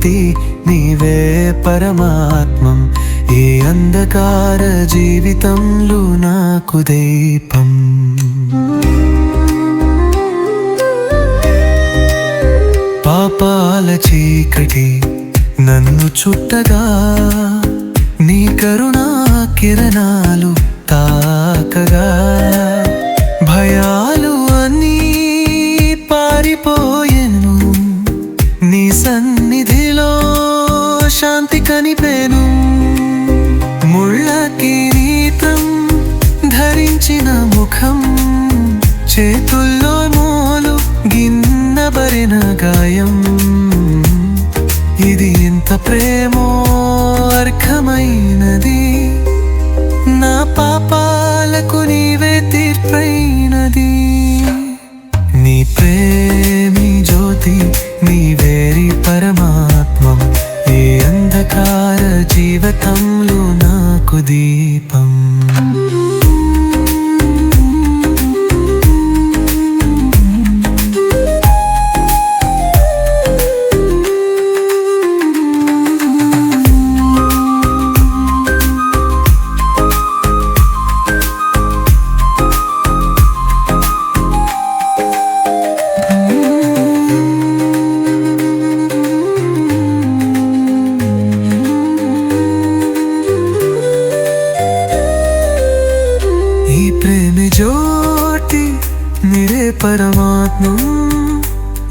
జ్యోతి నీవే పరమాత్మం ఈ అంధకార జీవితంలో నాకు దీపం పాపాల చీకటి నన్ను చుట్టగా నీ కరుణా కిరణాలు తాకగా భయాలు అన్నీ పారిపోయెను నీ సన్నిధిలో శాంతి కనిపెను ముళ్ళ కిరీటం ధరించిన ముఖం చేతుల్లో మోలు గిన్నబరిన గాయం ఇది ఎంత ప్రేమో అర్హమైనది నా పాపాలకు నీవే తీర్పైనది నీ ప్రేమి జ్యోతి నీవేరి పరమాత్మం ఈ అంధకార జీవితంలో నాకు దీపం జ్యోతి నిరే పరమాత్మం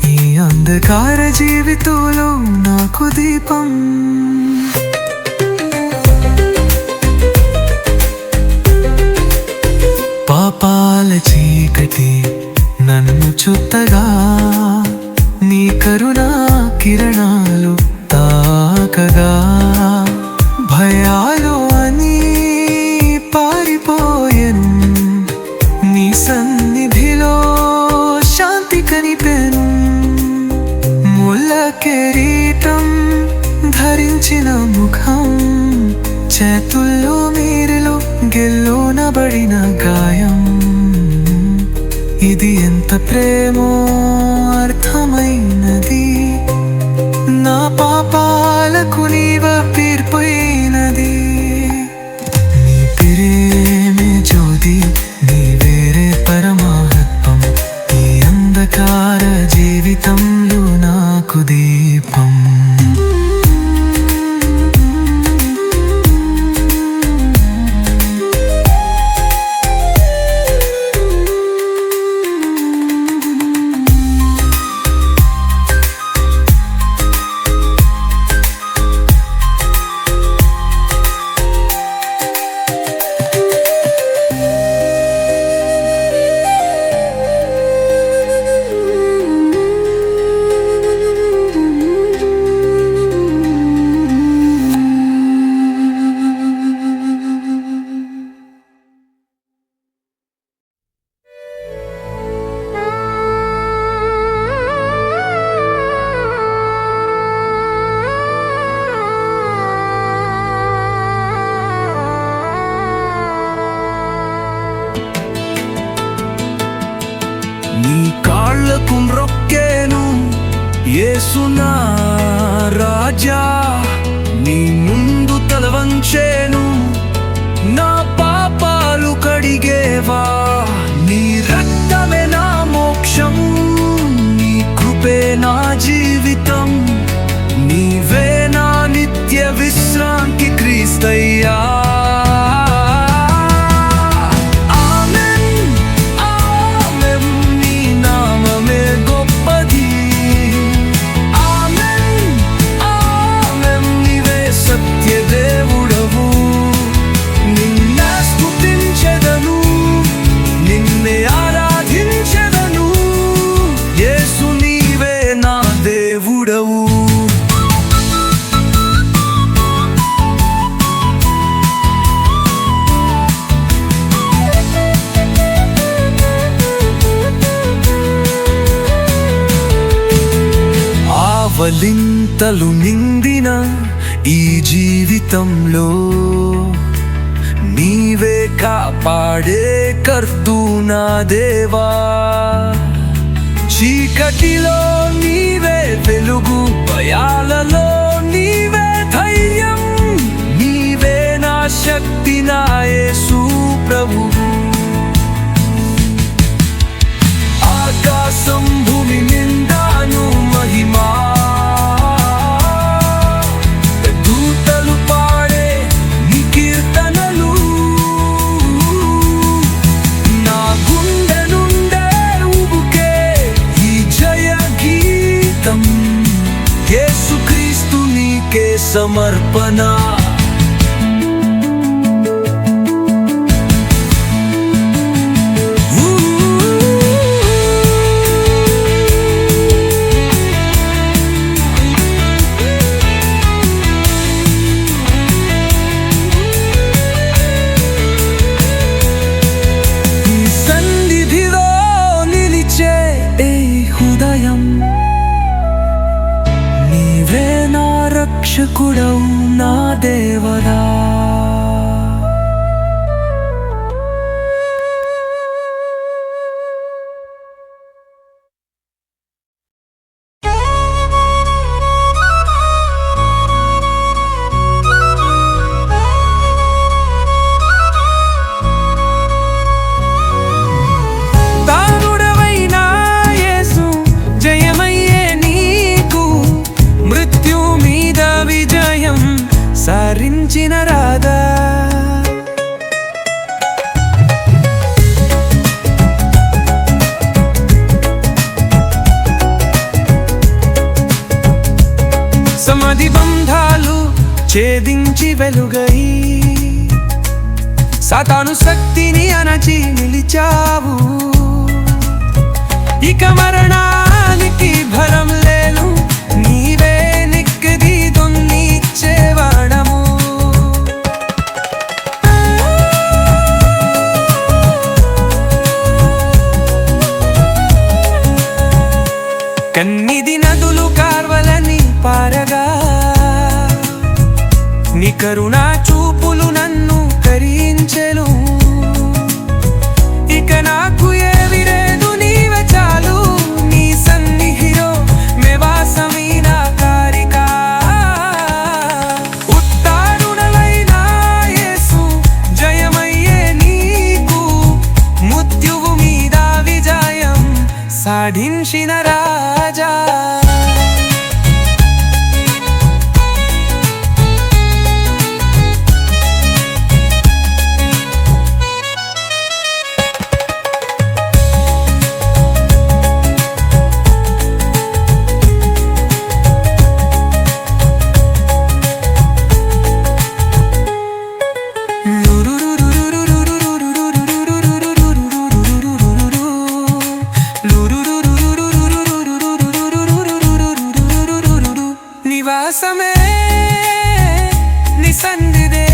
ఈ అంధకార జీవితంలో నాకు దీపం పాపాల చీకటి నన్ను చుట్టగా నీ కరుణా కిరణాలు తాకగా భయాలు అని పారిపోయెను నీ సన్నిధిలో శాంతి కనిపెను ముళ్ళ కిరీటం ధరించిన ముఖం చేతుల్లో మీరులో గెల్లోనబడిన గాయం ఇది ఎంత ప్రేమో అర్థమైనది నా పాపాలకు నీవ తీర్పైనది నీ ప్రేమే జ్యోతి నీవేరే పరమాత్మం ఈ అంధకార జీవితంలో నాకు దీపం నీ కాళ్ళకు మ్రొక్కేను యేసు నా రాజా నీ ముందు తల వంచేను నా పాపాలు కడిగేవా నీ రక్తమే నా మోక్షం నీ కృపే నా జీవితం నీవే నా నిత్య విశ్రాంతి క్రీస్తయ్యా ఆవలింతలు నిండిన ఈ జీవితంలో నీవే కాపాడే కర్తూ నా దేవా చీకటిలో నీవే వెలుగు భయాలలో సమర్పణ. రక్షకుడవు నా దేవరా, సారించిన రాధా. సమాధి బంధాలు ఛేదించి వెలుగై సాతాను శక్తిని అణచి నిలిచావు. ఇక మరణానికి భరం లేదు, నీవే నిక్కది దొన్నిచ్చేవాడము. కన్నిది నదులు కార్వలని పారగా, నీ కరుణా చూపులు నన్ను కరించెను. ఇక నాకు ఏవి లేదు, నీవే చాలు. నీ సన్నిధిలో మేవాసమీ నా కారిక. ఉత్తారుణలైన యేసు జయమయ్యే నీకు, మృత్యువు మీద విజయం సాధించిన రాజా. నివాసమే నీ సన్నిధే,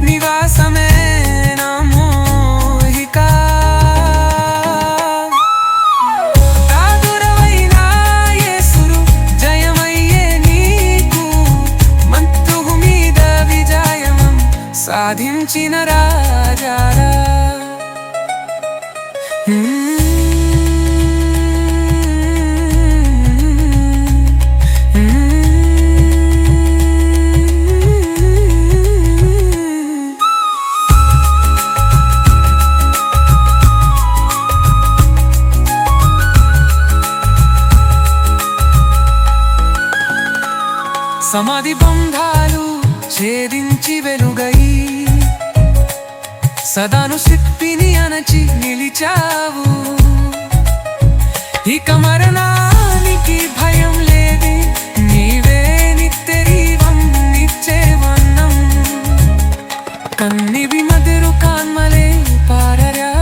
నివాసమే నా మోహిక. దాదురవైన యేసురు జయమయ్యే నీకు, మృత్యువు మీద విజయం సాధించిన రాజారా. సమాధి బంధాలు ఛేదించి వెలుగై సదాను శక్తిని అణచి నిలిచావు. ఇక మరణానికి భయం లేదే, నీవే నిత్యరీవం నిచ్చేవన్నం. కన్నివి మధురు కాన్మలే పారరా,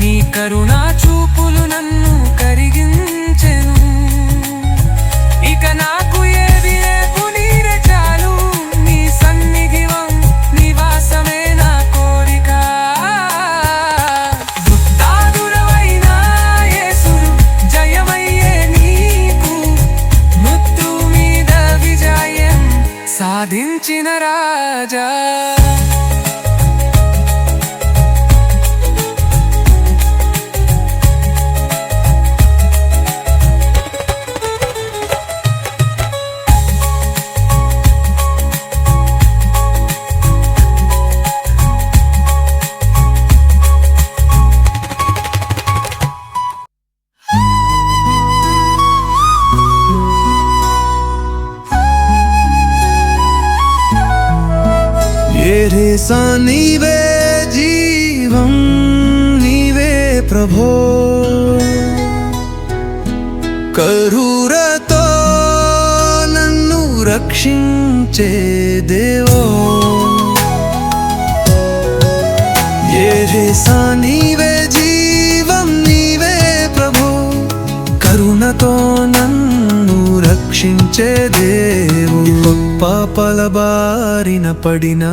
నీ కరుణా చూపులు నన్ను కరిగించెను. ఇక నాకు ఏది రేపు నీరే చాలు, నీ సన్నిధివం నివాసమే నా కోరిక. ఉత్తారుణమైన యేసురు జయమయ్యే నీకు, మృత్యువు మీద విజయం సాధించిన రాజా. ఏరేసా నీవే జీవం, నీవే ప్రభో. కరురతో రక్షించే దేవో యెహోవా నీవే జీవం నీవే ప్రభు కరుణతో నన్ను రక్షించే దేవు పాపల బారిన పడిన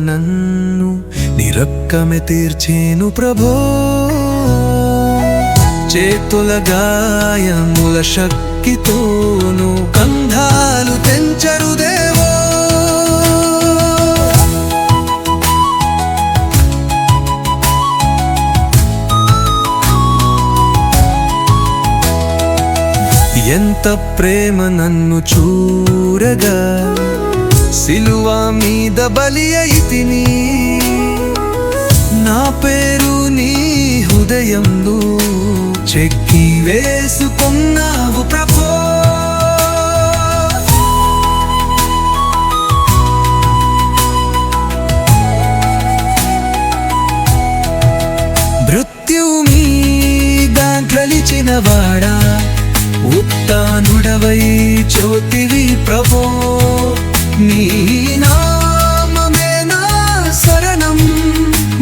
నన్ను నిరక్కమే తీర్చేను ప్రభో చేతుల గాయముల శక్తితోను కంధాలు తెంచరు దేవో ఎంత ప్రేమ నన్ను చూరగా సిలువ మీద బలి అయితిని నా పేరు నీ హృదయంలో చెక్కి వేసుకున్నావు ప్రభో మృత్యు మీద గెలిచిన వాడా ఉత్థానుడవై జ్యోతివి ప్రభో నీ నామమే నా శరణం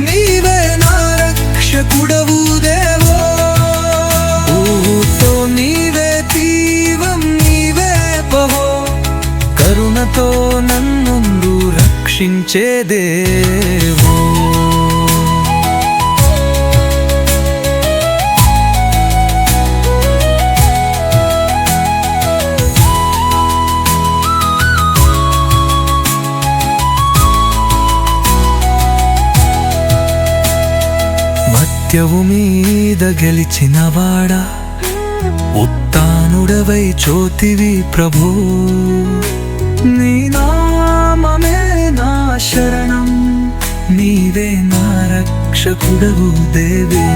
నీవే నా రక్షకుడవు దేవో ఊతో నీవే దీవం నీవే ప్రభో కరుణతో నన్ను రక్షించే దేవో మత్యవు మీద గెలిచిన వాడా ఉత్థానుడవై జ్యోతివి ప్రభు నీ నామమే నా శరణం నీవే నా రక్షకుడవు దేవే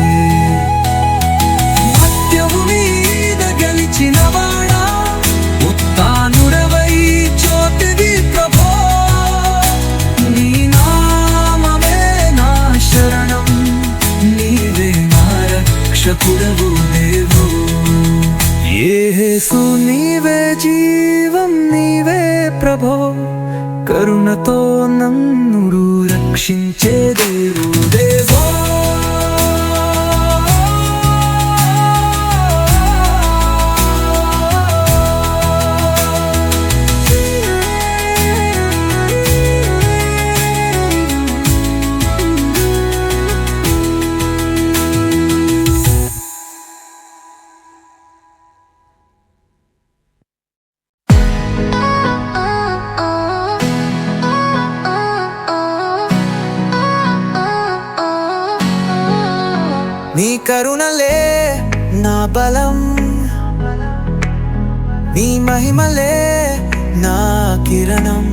మత్యవు మీద గెలిచిన వాడా ఉత్థానుడవై జ్యోతివి ప్రభు నీ నామమే నా శరణం నీవే నా రక్షకుడవు దేవో యేసు నీవే జీవం నీవే ప్రభో కరుణతో నన్ను రక్షించే దేవు దేవో నీ కరుణలే నా బలం నీ మహిమలే నా కిరణం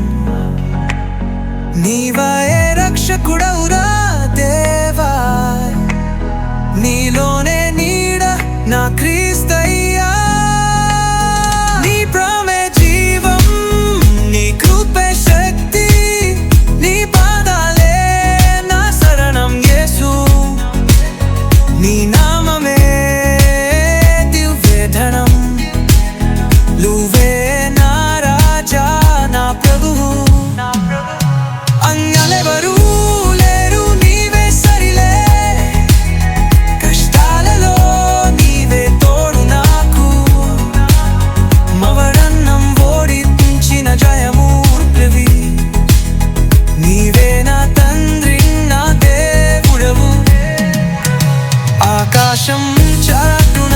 నీవాయే రక్షకుడవురా దేవా నీలోనే నీడ నా క్రీస్తయ్యా నీ ప్రేమే జీవం నీ కృపే శక్తి నీ పాదాలే నా శరణం యేసు నీ నామమే దివ్యధనం నువ్వే నా రాజా నా ప్రభువు అన్యులెవరూ లేరు నీవే సరిలే కష్టాలలో నీవే తోడు నాకు మవరన్నం ఓడించిన జయమూర్తివి నీవే నా తండ్రి నా దేవుడవు ఆకాశం చాటున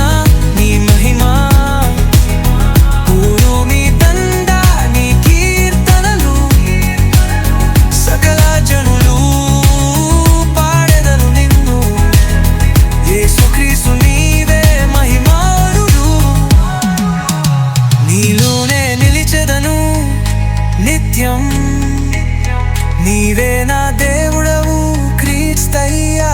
నీ మహిమా భూమి తండ నీ కీర్తనలు సకల జనులు పాడెదను నిన్ను యేసుక్రీస్తు నీవే మహిమానుడు నీలోనే నిలిచెదను నిత్యం నీవే నా దేవుడవు క్రీస్తయ్యా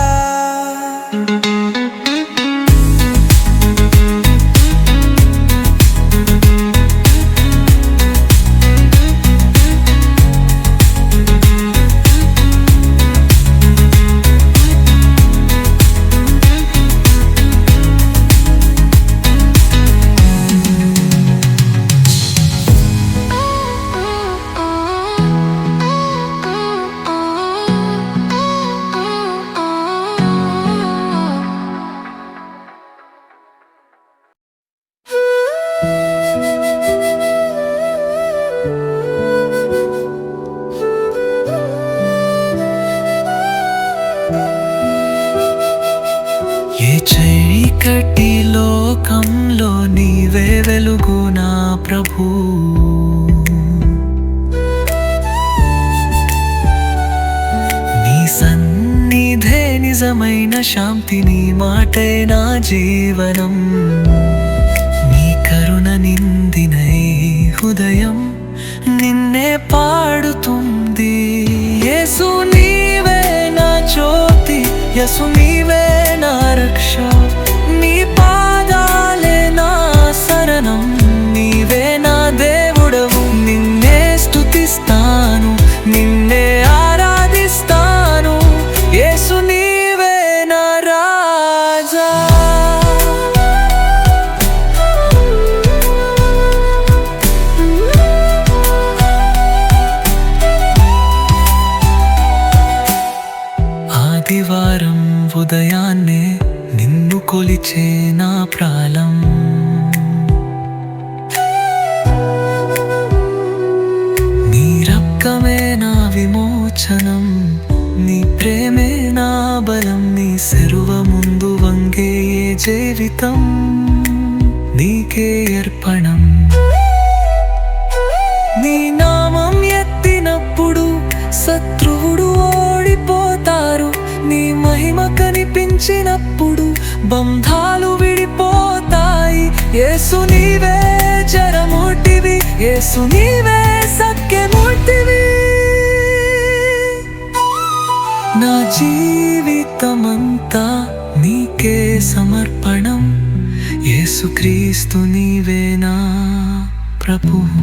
చీకటి లోకంలో నీవే వెలుగు నా ప్రభు. నీ సన్నిధే నిజమైన శాంతి, నీ మాటే నా జీవనం. నీ కరుణ నిందిన ఈ హృదయం నిన్నే పాడుతుంది. యేసు నీవే నా జ్యోతి, యేసు నీవే నా రక్ష. నీ పాదాలే నా శరణం, నీవే నా దేవుడవు. నిన్నే స్తుతిస్తాను, నిన్నే ఆరాధిస్తాను. యేసు నీవే నా రాజా. ఆదివారం ఉదయాన్నే నిన్ను కొలిచే నా ప్రాణం. నీ రక్తమే నా విమోచనం, నీ ప్రేమే నా బలం. నీ సెరువ ముందు వంగే ఏ జీవితం నీకే అర్పణం. నీ నామం ఎత్తినప్పుడు శత్రువుడు ఓడిపోతారు. నీ మహిమ కనిపించినప్పుడు బంధాలు విడిపోతాయి. యేసు నీవే జరమూర్తివి, యేసు నీవే సత్యమూర్తివి. నా జీవితమంతా నీకే సమర్పణం. యేసుక్రీస్తు నీవే నా ప్రభువు.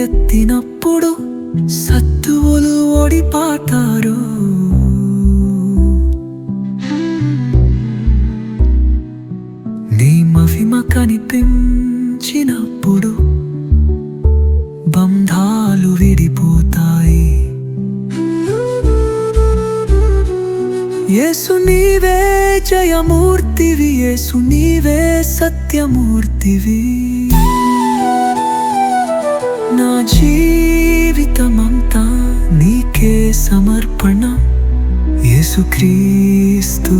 ఎత్తినప్పుడు శత్రువులు ఓడిపోతారు. నీ మహిమ కనిపించినప్పుడు బంధాలు విడిపోతాయి. యేసు నీవే జయమూర్తివి, యేసు నీవే సత్యమూర్తివి. నా జీవితమంతా నీకే సమర్పణ. యేసుక్రీస్తు